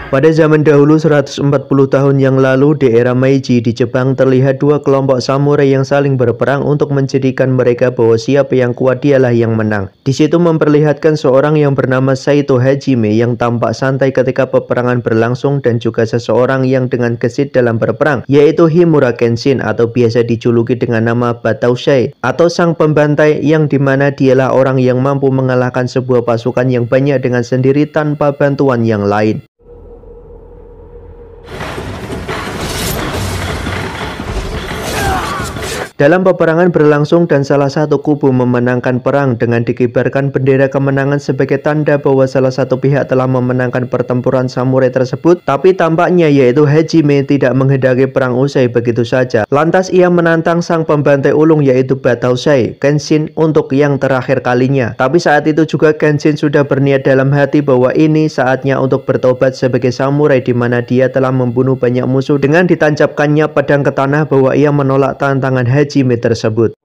Pada zaman dahulu 140 tahun yang lalu di era Meiji di Jepang terlihat dua kelompok samurai yang saling berperang untuk menjadikan mereka bahwa siapa yang kuat dialah yang menang. Di situ memperlihatkan seorang yang bernama Saito Hajime yang tampak santai ketika peperangan berlangsung dan juga seseorang yang dengan gesit dalam berperang yaitu Himura Kenshin atau biasa dijuluki dengan nama Batausei atau sang pembantai yang dimana dialah orang yang mampu mengalahkan sebuah pasukan yang banyak dengan sendiri tanpa bantuan yang lain. Dalam peperangan berlangsung dan salah satu kubu memenangkan perang dengan dikibarkan bendera kemenangan sebagai tanda bahwa salah satu pihak telah memenangkan pertempuran samurai tersebut, tapi tampaknya yaitu Hajime tidak menghendaki perang usai begitu saja. Lantas ia menantang sang pembantai ulung yaitu Batausei, Kenshin untuk yang terakhir kalinya. Tapi saat itu juga Kenshin sudah berniat dalam hati bahwa ini saatnya untuk bertobat sebagai samurai di mana dia telah membunuh banyak musuh dengan ditancapkannya pedang ke tanah bahwa ia menolak tantangan Hajime tersebut.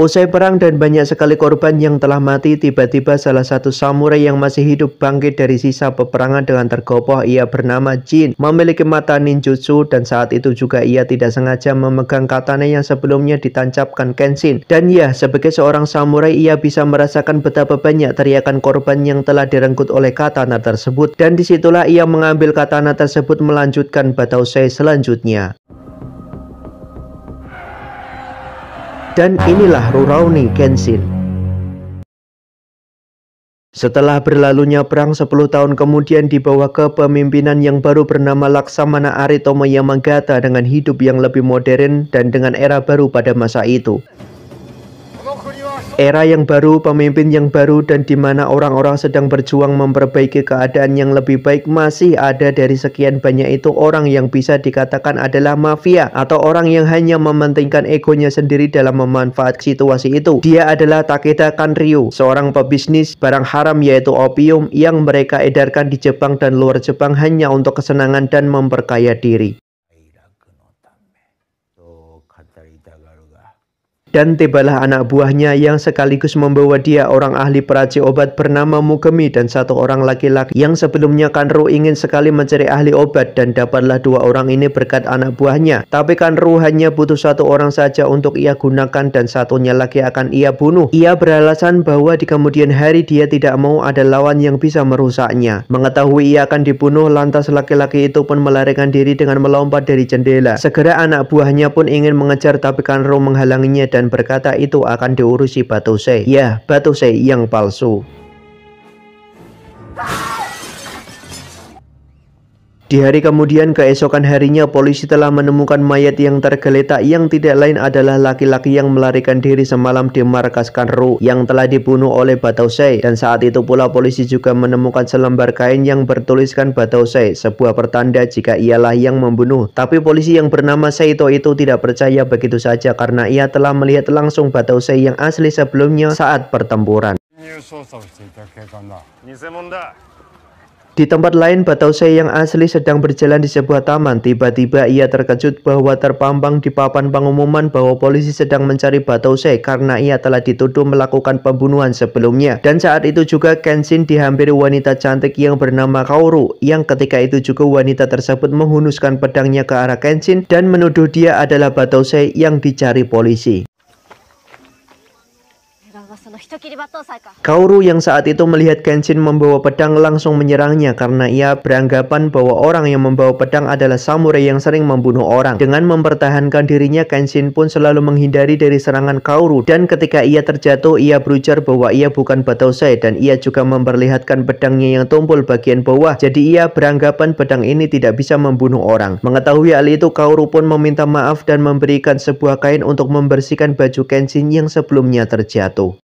Usai perang dan banyak sekali korban yang telah mati, tiba-tiba salah satu samurai yang masih hidup bangkit dari sisa peperangan dengan tergopoh. Ia bernama Jin, memiliki mata ninjutsu dan saat itu juga ia tidak sengaja memegang katana yang sebelumnya ditancapkan Kenshin. Dan ya, sebagai seorang samurai ia bisa merasakan betapa banyak teriakan korban yang telah direnggut oleh katana tersebut. Dan disitulah ia mengambil katana tersebut melanjutkan Batausei selanjutnya. Dan inilah Rurouni Kenshin. Setelah berlalunya perang 10 tahun kemudian di bawah kepemimpinan yang baru bernama Laksamana Aritomo Yamagata dengan hidup yang lebih modern dan dengan era baru pada masa itu. Era yang baru, pemimpin yang baru, dan di mana orang-orang sedang berjuang memperbaiki keadaan yang lebih baik, masih ada dari sekian banyak itu orang yang bisa dikatakan adalah mafia atau orang yang hanya mementingkan egonya sendiri dalam memanfaatkan situasi itu. Dia adalah Takeda Kanryu, seorang pebisnis barang haram yaitu opium yang mereka edarkan di Jepang dan luar Jepang hanya untuk kesenangan dan memperkaya diri. Dan tibalah anak buahnya yang sekaligus membawa dia orang ahli peracik obat bernama Mugemi dan satu orang laki-laki yang sebelumnya Kanryu ingin sekali mencari ahli obat dan dapatlah dua orang ini berkat anak buahnya. Tapi Kanryu hanya butuh satu orang saja untuk ia gunakan dan satunya lagi akan ia bunuh. Ia beralasan bahwa di kemudian hari dia tidak mau ada lawan yang bisa merusaknya. Mengetahui ia akan dibunuh, lantas laki-laki itu pun melarikan diri dengan melompat dari jendela. Segera anak buahnya pun ingin mengejar tapi Kanryu menghalanginya dan berkata itu akan diurusi Batausei. Ya, Batausei yang palsu. Di hari kemudian, keesokan harinya, polisi telah menemukan mayat yang tergeletak yang tidak lain adalah laki-laki yang melarikan diri semalam di markas Kanryu yang telah dibunuh oleh Batausei. Dan saat itu pula polisi juga menemukan selembar kain yang bertuliskan Batausei, sebuah pertanda jika ialah yang membunuh. Tapi polisi yang bernama Saito itu tidak percaya begitu saja karena ia telah melihat langsung Batausei yang asli sebelumnya saat pertempuran. Di tempat lain, Batausei yang asli sedang berjalan di sebuah taman. Tiba-tiba ia terkejut bahwa terpampang di papan pengumuman bahwa polisi sedang mencari Batausei karena ia telah dituduh melakukan pembunuhan sebelumnya. Dan saat itu juga Kenshin dihampiri wanita cantik yang bernama Kaoru, yang ketika itu juga wanita tersebut menghunuskan pedangnya ke arah Kenshin dan menuduh dia adalah Batausei yang dicari polisi. Kaoru yang saat itu melihat Kenshin membawa pedang langsung menyerangnya karena ia beranggapan bahwa orang yang membawa pedang adalah samurai yang sering membunuh orang. Dengan mempertahankan dirinya, Kenshin pun selalu menghindari dari serangan Kaoru dan ketika ia terjatuh, ia berujar bahwa ia bukan Batausei dan ia juga memperlihatkan pedangnya yang tumpul bagian bawah. Jadi ia beranggapan pedang ini tidak bisa membunuh orang. Mengetahui hal itu, Kaoru pun meminta maaf dan memberikan sebuah kain untuk membersihkan baju Kenshin yang sebelumnya terjatuh.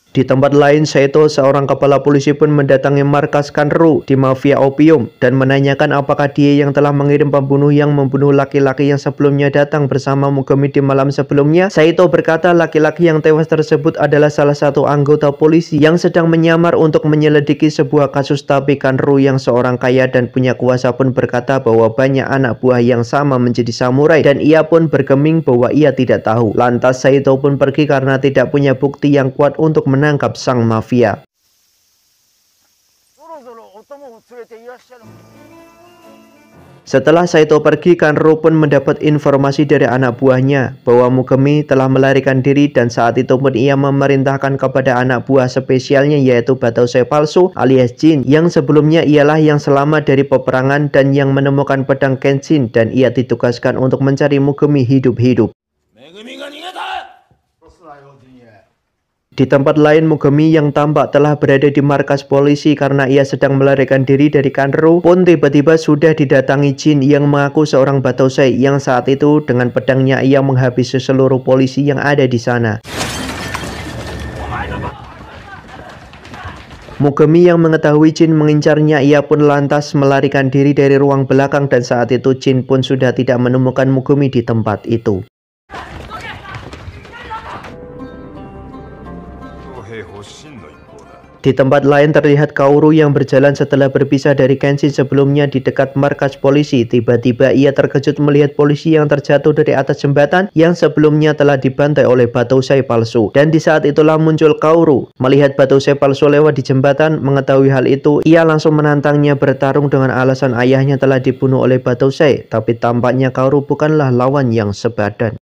Di tempat lain, Saito, seorang kepala polisi pun mendatangi markas Kanro di mafia opium dan menanyakan apakah dia yang telah mengirim pembunuh yang membunuh laki-laki yang sebelumnya datang bersama Mogami di malam sebelumnya. Saito berkata laki-laki yang tewas tersebut adalah salah satu anggota polisi yang sedang menyamar untuk menyelidiki sebuah kasus, tapi Kanro yang seorang kaya dan punya kuasa pun berkata bahwa banyak anak buah yang sama menjadi samurai dan ia pun bergeming bahwa ia tidak tahu. Lantas Saito pun pergi karena tidak punya bukti yang kuat untuk menangkap sang mafia. Setelah Saito pergi, Kanro pun mendapat informasi dari anak buahnya bahwa Mogami telah melarikan diri dan saat itu pun ia memerintahkan kepada anak buah spesialnya yaitu Batosai palsu alias Jin yang sebelumnya ialah yang selamat dari peperangan dan yang menemukan pedang Kenshin dan ia ditugaskan untuk mencari Mogami hidup-hidup. Di tempat lain, Mogami yang tampak telah berada di markas polisi karena ia sedang melarikan diri dari Kanro pun tiba-tiba sudah didatangi Jin yang mengaku seorang Batosai yang saat itu dengan pedangnya ia menghabisi seluruh polisi yang ada di sana. Mogami yang mengetahui Jin mengincarnya, ia pun lantas melarikan diri dari ruang belakang dan saat itu Jin pun sudah tidak menemukan Mogami di tempat itu. Di tempat lain terlihat Kaoru yang berjalan setelah berpisah dari Kenshin sebelumnya di dekat markas polisi. Tiba-tiba ia terkejut melihat polisi yang terjatuh dari atas jembatan yang sebelumnya telah dibantai oleh Batosai palsu. Dan di saat itulah muncul Kaoru. Melihat Batosai palsu lewat di jembatan, mengetahui hal itu, ia langsung menantangnya bertarung dengan alasan ayahnya telah dibunuh oleh Batosai. Tapi tampaknya Kaoru bukanlah lawan yang sebadan.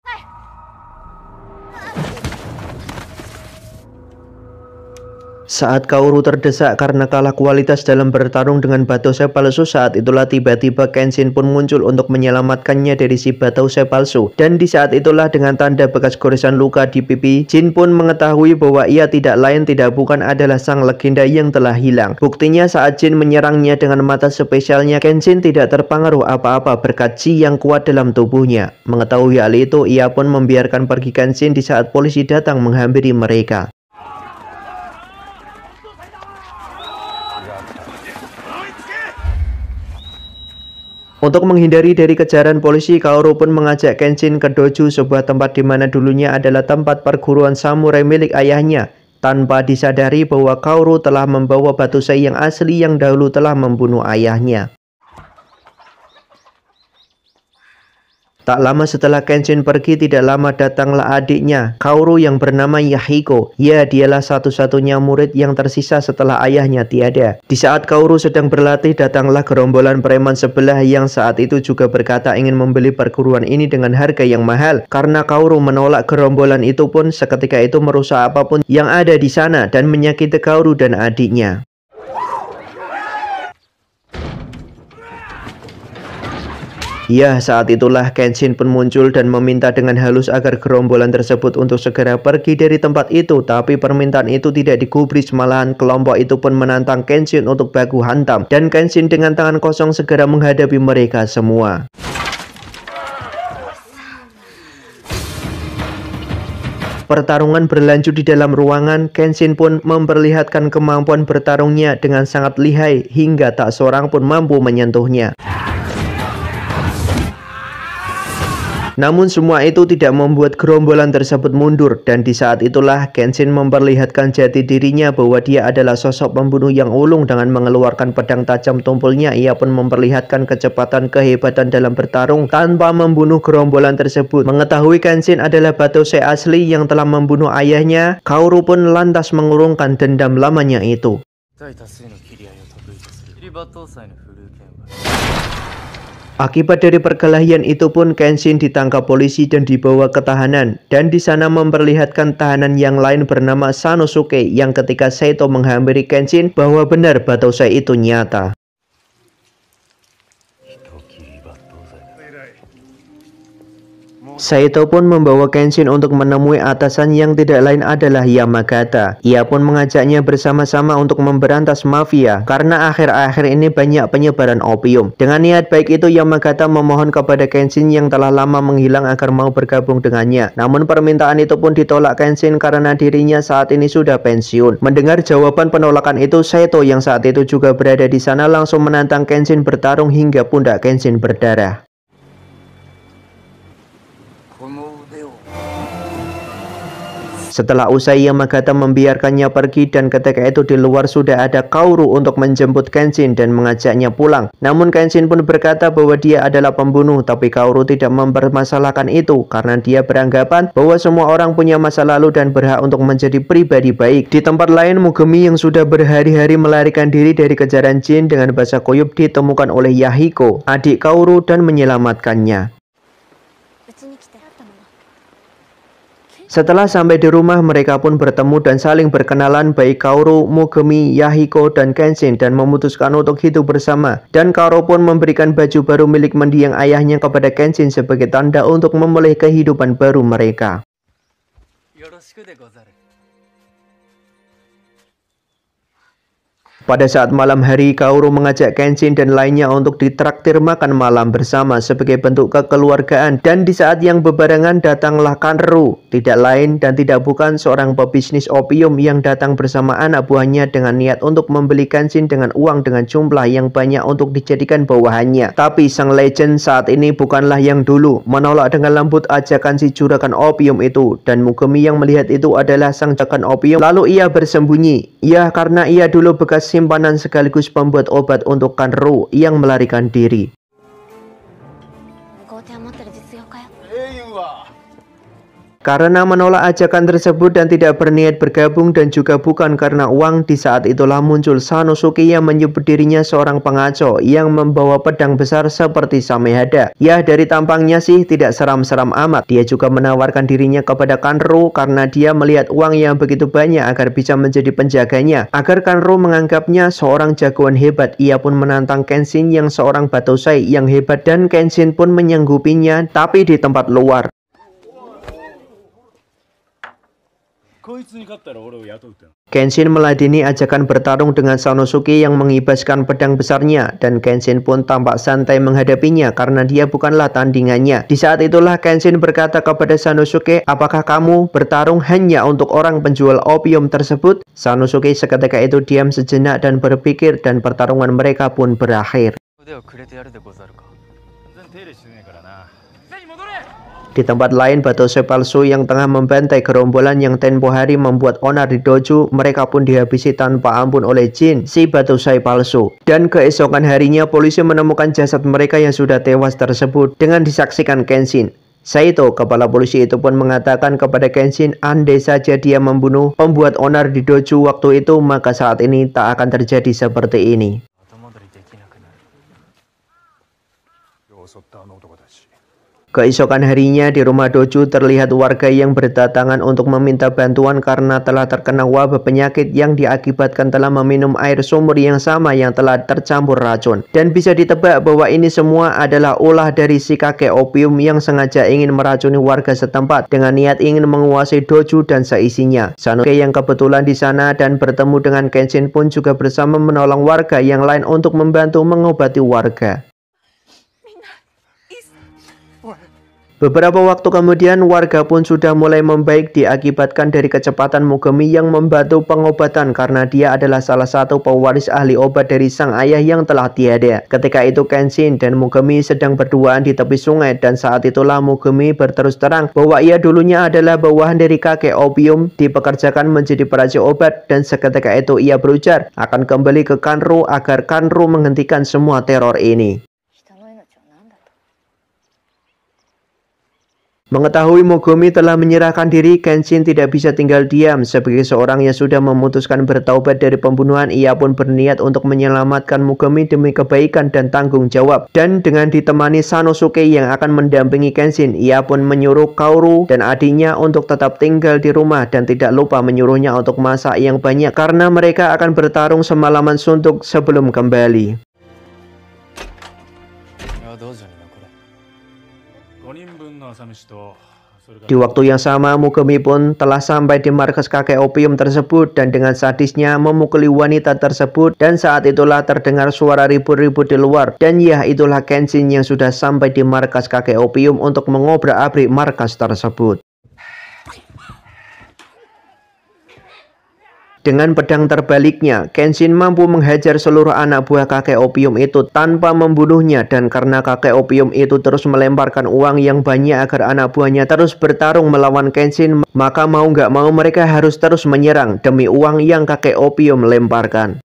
Saat Kaoru terdesak karena kalah kualitas dalam bertarung dengan Batosai palsu, saat itulah tiba-tiba Kenshin pun muncul untuk menyelamatkannya dari si Batosai palsu. Dan di saat itulah dengan tanda bekas goresan luka di pipi, Jin pun mengetahui bahwa ia tidak lain tidak bukan adalah sang legenda yang telah hilang. Buktinya saat Jin menyerangnya dengan mata spesialnya, Kenshin tidak terpengaruh apa-apa berkat chi yang kuat dalam tubuhnya. Mengetahui hal itu, ia pun membiarkan pergi Kenshin di saat polisi datang menghampiri mereka. Untuk menghindari dari kejaran polisi, Kaoru pun mengajak Kenshin ke dojo, sebuah tempat di mana dulunya adalah tempat perguruan samurai milik ayahnya, tanpa disadari bahwa Kaoru telah membawa Batosai yang asli yang dahulu telah membunuh ayahnya. Tak lama setelah Kenshin pergi, tidak lama datanglah adiknya, Kaoru yang bernama Yahiko. Ya, dialah satu-satunya murid yang tersisa setelah ayahnya tiada. Di saat Kaoru sedang berlatih, datanglah gerombolan preman sebelah yang saat itu juga berkata ingin membeli perguruan ini dengan harga yang mahal. Karena Kaoru menolak, gerombolan itu pun seketika itu merusak apapun yang ada di sana dan menyakiti Kaoru dan adiknya. Ya, saat itulah Kenshin pun muncul dan meminta dengan halus agar gerombolan tersebut untuk segera pergi dari tempat itu. Tapi permintaan itu tidak digubris, malahan kelompok itu pun menantang Kenshin untuk baku hantam. Dan Kenshin dengan tangan kosong segera menghadapi mereka semua. Pertarungan berlanjut di dalam ruangan. Kenshin pun memperlihatkan kemampuan bertarungnya dengan sangat lihai hingga tak seorang pun mampu menyentuhnya. Namun semua itu tidak membuat gerombolan tersebut mundur, dan di saat itulah Kenshin memperlihatkan jati dirinya bahwa dia adalah sosok pembunuh yang ulung. Dengan mengeluarkan pedang tajam tumpulnya, ia pun memperlihatkan kecepatan kehebatan dalam bertarung tanpa membunuh gerombolan tersebut. Mengetahui Kenshin adalah Batosai asli yang telah membunuh ayahnya, Kaoru pun lantas mengurungkan dendam lamanya itu. Akibat dari perkelahian itu pun Kenshin ditangkap polisi dan dibawa ke tahanan, dan di sana memperlihatkan tahanan yang lain bernama Sanosuke yang ketika Saito menghampiri Kenshin bahwa benar Batosai itu nyata. Saito pun membawa Kenshin untuk menemui atasan yang tidak lain adalah Yamagata. Ia pun mengajaknya bersama-sama untuk memberantas mafia karena akhir-akhir ini banyak penyebaran opium. Dengan niat baik itu Yamagata memohon kepada Kenshin yang telah lama menghilang agar mau bergabung dengannya. Namun permintaan itu pun ditolak Kenshin karena dirinya saat ini sudah pensiun. Mendengar jawaban penolakan itu, Saito yang saat itu juga berada di sana langsung menantang Kenshin bertarung hingga pundak Kenshin berdarah. Setelah usai Yamagata membiarkannya pergi dan ketika itu di luar sudah ada Kaoru untuk menjemput Kenshin dan mengajaknya pulang. Namun Kenshin pun berkata bahwa dia adalah pembunuh, tapi Kaoru tidak mempermasalahkan itu karena dia beranggapan bahwa semua orang punya masa lalu dan berhak untuk menjadi pribadi baik. Di tempat lain, Mogami yang sudah berhari-hari melarikan diri dari kejaran jin dengan bahasa koyup ditemukan oleh Yahiko, adik Kaoru, dan menyelamatkannya. Setelah sampai di rumah, mereka pun bertemu dan saling berkenalan baik Kaoru, Mogami, Yahiko, dan Kenshin dan memutuskan untuk hidup bersama. Dan Kaoru pun memberikan baju baru milik mendiang ayahnya kepada Kenshin sebagai tanda untuk memulai kehidupan baru mereka. Pada saat malam hari, Kaoru mengajak Kenshin dan lainnya untuk ditraktir makan malam bersama sebagai bentuk kekeluargaan. Dan di saat yang berbarengan datanglah Kanru, tidak lain dan tidak bukan seorang pebisnis opium yang datang bersama anak buahnya dengan niat untuk membeli Kenshin dengan uang dengan jumlah yang banyak untuk dijadikan bawahannya. Tapi sang legend saat ini bukanlah yang dulu, menolak dengan lembut ajakan si juragan opium itu. Dan Mogami yang melihat itu adalah sang juragan opium, lalu ia bersembunyi. Ya, karena ia dulu bekas simpanan sekaligus pembuat obat untuk Kanru yang melarikan diri. Karena menolak ajakan tersebut dan tidak berniat bergabung dan juga bukan karena uang, di saat itulah muncul Sanosuke yang menyebut dirinya seorang pengaco yang membawa pedang besar seperti Samehada. Ya, dari tampangnya sih tidak seram-seram amat. Dia juga menawarkan dirinya kepada Kanru karena dia melihat uang yang begitu banyak agar bisa menjadi penjaganya. Agar Kanru menganggapnya seorang jagoan hebat, ia pun menantang Kenshin yang seorang Batosai yang hebat dan Kenshin pun menyanggupinya tapi di tempat luar. Kenshin meladeni ajakan bertarung dengan Sanosuke yang mengibaskan pedang besarnya dan Kenshin pun tampak santai menghadapinya karena dia bukanlah tandingannya. Di saat itulah Kenshin berkata kepada Sanosuke, "Apakah kamu bertarung hanya untuk orang penjual opium tersebut?" Sanosuke seketika itu diam sejenak dan berpikir dan pertarungan mereka pun berakhir. Di tempat lain, Batosai palsu yang tengah membantai gerombolan yang tempo hari membuat onar di dojo, mereka pun dihabisi tanpa ampun oleh Jin, si Batosai palsu. Dan keesokan harinya, polisi menemukan jasad mereka yang sudah tewas tersebut dengan disaksikan Kenshin. Saito, kepala polisi itu pun mengatakan kepada Kenshin, andai saja dia membunuh pembuat onar di dojo waktu itu, maka saat ini tak akan terjadi seperti ini. Keesokan harinya di rumah dojo terlihat warga yang berdatangan untuk meminta bantuan karena telah terkena wabah penyakit yang diakibatkan telah meminum air sumur yang sama yang telah tercampur racun. Dan bisa ditebak bahwa ini semua adalah ulah dari si kakek opium yang sengaja ingin meracuni warga setempat dengan niat ingin menguasai dojo dan seisinya. Sanosuke yang kebetulan di sana dan bertemu dengan Kenshin pun juga bersama menolong warga yang lain untuk membantu mengobati warga. Beberapa waktu kemudian warga pun sudah mulai membaik diakibatkan dari kecepatan Mogami yang membantu pengobatan karena dia adalah salah satu pewaris ahli obat dari sang ayah yang telah tiada. Ketika itu Kenshin dan Mogami sedang berduaan di tepi sungai dan saat itulah Mogami berterus terang bahwa ia dulunya adalah bawahan dari kakek opium dipekerjakan menjadi peracik obat dan seketika itu ia berujar akan kembali ke Kanru agar Kanru menghentikan semua teror ini. Mengetahui Mogami telah menyerahkan diri, Kenshin tidak bisa tinggal diam. Sebagai seorang yang sudah memutuskan bertaubat dari pembunuhan, ia pun berniat untuk menyelamatkan Mogami demi kebaikan dan tanggung jawab. Dan dengan ditemani Sanosuke yang akan mendampingi Kenshin, ia pun menyuruh Kaoru dan adiknya untuk tetap tinggal di rumah dan tidak lupa menyuruhnya untuk masak yang banyak karena mereka akan bertarung semalaman suntuk sebelum kembali. Di waktu yang sama, Mogami pun telah sampai di markas kakek opium tersebut dan dengan sadisnya memukuli wanita tersebut, dan saat itulah terdengar suara ribut-ribut di luar, dan ya itulah Kenshin yang sudah sampai di markas kakek opium untuk mengobrak-abrik markas tersebut. Dengan pedang terbaliknya, Kenshin mampu menghajar seluruh anak buah kakek opium itu tanpa membunuhnya, dan karena kakek opium itu terus melemparkan uang yang banyak agar anak buahnya terus bertarung melawan Kenshin, maka mau nggak mau mereka harus terus menyerang demi uang yang kakek opium lemparkan.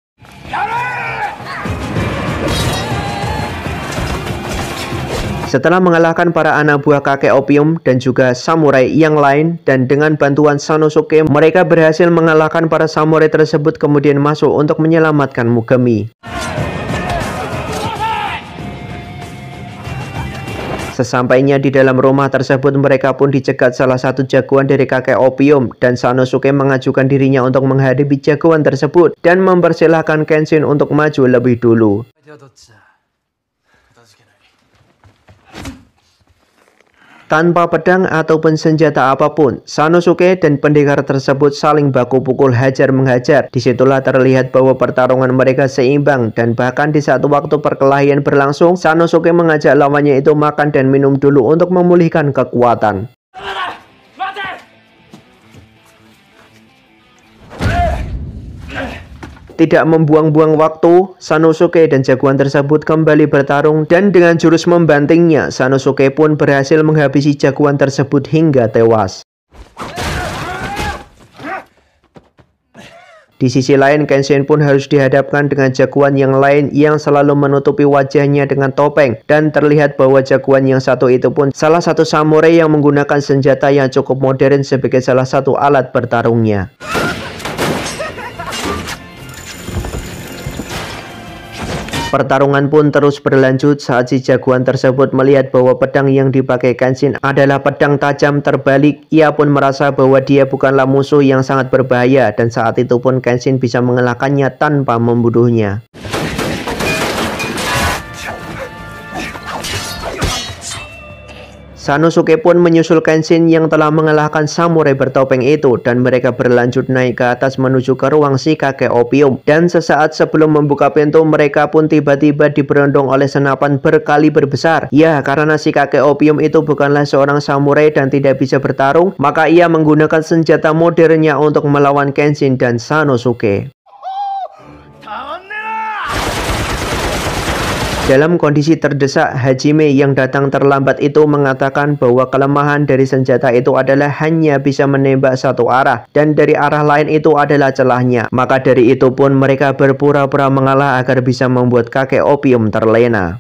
Setelah mengalahkan para anak buah kakek opium dan juga samurai yang lain, dan dengan bantuan Sanosuke mereka berhasil mengalahkan para samurai tersebut, kemudian masuk untuk menyelamatkan Mogami. Sesampainya di dalam rumah tersebut, mereka pun dicegat salah satu jagoan dari kakek opium, dan Sanosuke mengajukan dirinya untuk menghadapi jagoan tersebut dan mempersilahkan Kenshin untuk maju lebih dulu. Tanpa pedang ataupun senjata apapun, Sanosuke dan pendekar tersebut saling baku pukul hajar menghajar. Disitulah terlihat bahwa pertarungan mereka seimbang, dan bahkan di satu waktu perkelahian berlangsung, Sanosuke mengajak lawannya itu makan dan minum dulu untuk memulihkan kekuatan. Tidak membuang-buang waktu, Sanosuke dan jagoan tersebut kembali bertarung, dan dengan jurus membantingnya, Sanosuke pun berhasil menghabisi jagoan tersebut hingga tewas. Di sisi lain, Kenshin pun harus dihadapkan dengan jagoan yang lain yang selalu menutupi wajahnya dengan topeng, dan terlihat bahwa jagoan yang satu itu pun salah satu samurai yang menggunakan senjata yang cukup modern sebagai salah satu alat bertarungnya. Pertarungan pun terus berlanjut saat si jagoan tersebut melihat bahwa pedang yang dipakai Kenshin adalah pedang tajam terbalik. Ia pun merasa bahwa dia bukanlah musuh yang sangat berbahaya, dan saat itu pun Kenshin bisa mengalahkannya tanpa membunuhnya. Sanosuke pun menyusul Kenshin yang telah mengalahkan samurai bertopeng itu, dan mereka berlanjut naik ke atas menuju ke ruang si kakek opium. Dan sesaat sebelum membuka pintu, mereka pun tiba-tiba diberondong oleh senapan berkaliber besar. Ya, karena si kakek opium itu bukanlah seorang samurai dan tidak bisa bertarung, maka ia menggunakan senjata modernnya untuk melawan Kenshin dan Sanosuke. Dalam kondisi terdesak, Hajime yang datang terlambat itu mengatakan bahwa kelemahan dari senjata itu adalah hanya bisa menembak satu arah, dan dari arah lain itu adalah celahnya. Maka dari itu pun mereka berpura-pura mengalah agar bisa membuat kakek opium terlena.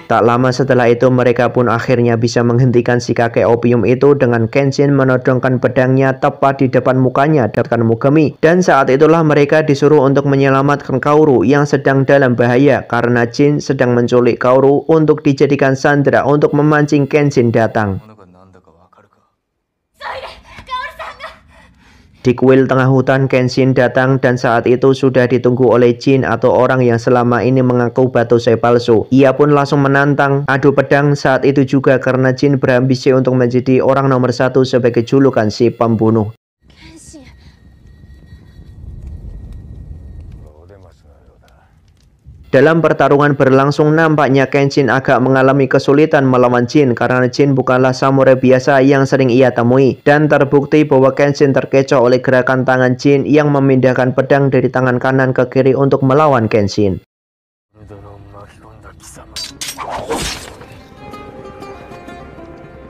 Tak lama setelah itu mereka pun akhirnya bisa menghentikan si kakek opium itu dengan Kenshin menodongkan pedangnya tepat di depan mukanya dengan Mogami. Dan saat itulah mereka disuruh untuk menyelamatkan Kaoru yang sedang dalam bahaya karena Jin sedang menculik Kaoru untuk dijadikan sandera untuk memancing Kenshin datang. Di kuil tengah hutan, Kenshin datang, dan saat itu sudah ditunggu oleh Jin atau orang yang selama ini mengaku batusai palsu. Ia pun langsung menantang adu pedang saat itu juga karena Jin berambisi untuk menjadi orang nomor satu sebagai julukan si pembunuh. Dalam pertarungan berlangsung, nampaknya Kenshin agak mengalami kesulitan melawan Jin karena Jin bukanlah samurai biasa yang sering ia temui, dan terbukti bahwa Kenshin terkecoh oleh gerakan tangan Jin yang memindahkan pedang dari tangan kanan ke kiri untuk melawan Kenshin.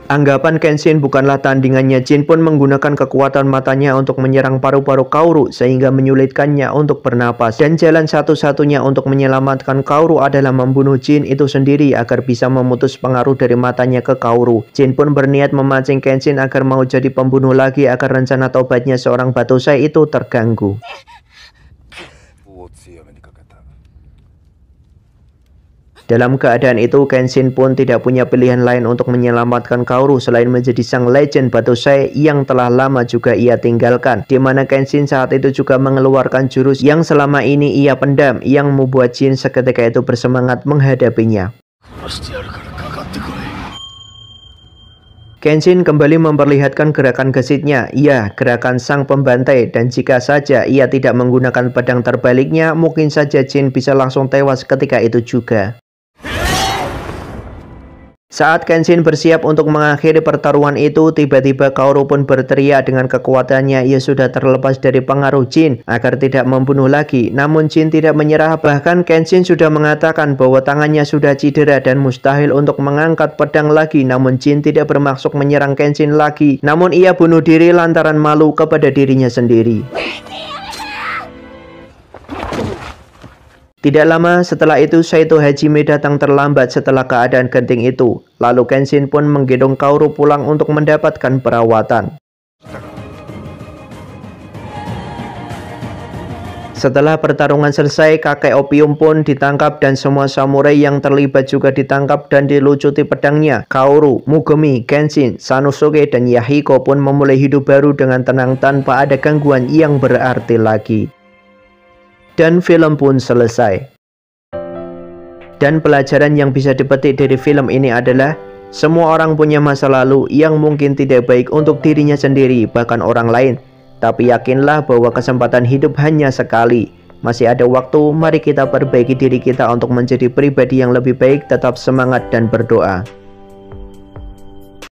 Anggapan Kenshin bukanlah tandingannya, Jin pun menggunakan kekuatan matanya untuk menyerang paru-paru Kaoru sehingga menyulitkannya untuk bernapas. Dan jalan satu-satunya untuk menyelamatkan Kaoru adalah membunuh Jin itu sendiri agar bisa memutus pengaruh dari matanya ke Kaoru. Jin pun berniat memancing Kenshin agar mau jadi pembunuh lagi agar rencana tobatnya seorang batusai itu terganggu. Dalam keadaan itu, Kenshin pun tidak punya pilihan lain untuk menyelamatkan Kaoru selain menjadi sang legend Batosai yang telah lama juga ia tinggalkan, di mana Kenshin saat itu juga mengeluarkan jurus yang selama ini ia pendam, yang membuat Jin seketika itu bersemangat menghadapinya. Kenshin kembali memperlihatkan gerakan gesitnya, ya, gerakan sang pembantai, dan jika saja ia tidak menggunakan pedang terbaliknya, mungkin saja Jin bisa langsung tewas ketika itu juga. Saat Kenshin bersiap untuk mengakhiri pertarungan itu, tiba-tiba Kaoru pun berteriak dengan kekuatannya ia sudah terlepas dari pengaruh Jin agar tidak membunuh lagi. Namun Jin tidak menyerah, bahkan Kenshin sudah mengatakan bahwa tangannya sudah cedera dan mustahil untuk mengangkat pedang lagi. Namun Jin tidak bermaksud menyerang Kenshin lagi, namun ia bunuh diri lantaran malu kepada dirinya sendiri. Tidak lama setelah itu, Saito Hajime datang terlambat setelah keadaan genting itu. Lalu Kenshin pun menggendong Kaoru pulang untuk mendapatkan perawatan. Setelah pertarungan selesai, kakek opium pun ditangkap dan semua samurai yang terlibat juga ditangkap dan dilucuti pedangnya. Kaoru, Mugumi, Kenshin, Sanosuke, dan Yahiko pun memulai hidup baru dengan tenang tanpa ada gangguan yang berarti lagi. Dan film pun selesai. Dan pelajaran yang bisa dipetik dari film ini adalah semua orang punya masa lalu yang mungkin tidak baik untuk dirinya sendiri, bahkan orang lain. Tapi yakinlah bahwa kesempatan hidup hanya sekali. Masih ada waktu, mari kita perbaiki diri kita untuk menjadi pribadi yang lebih baik. Tetap semangat dan berdoa.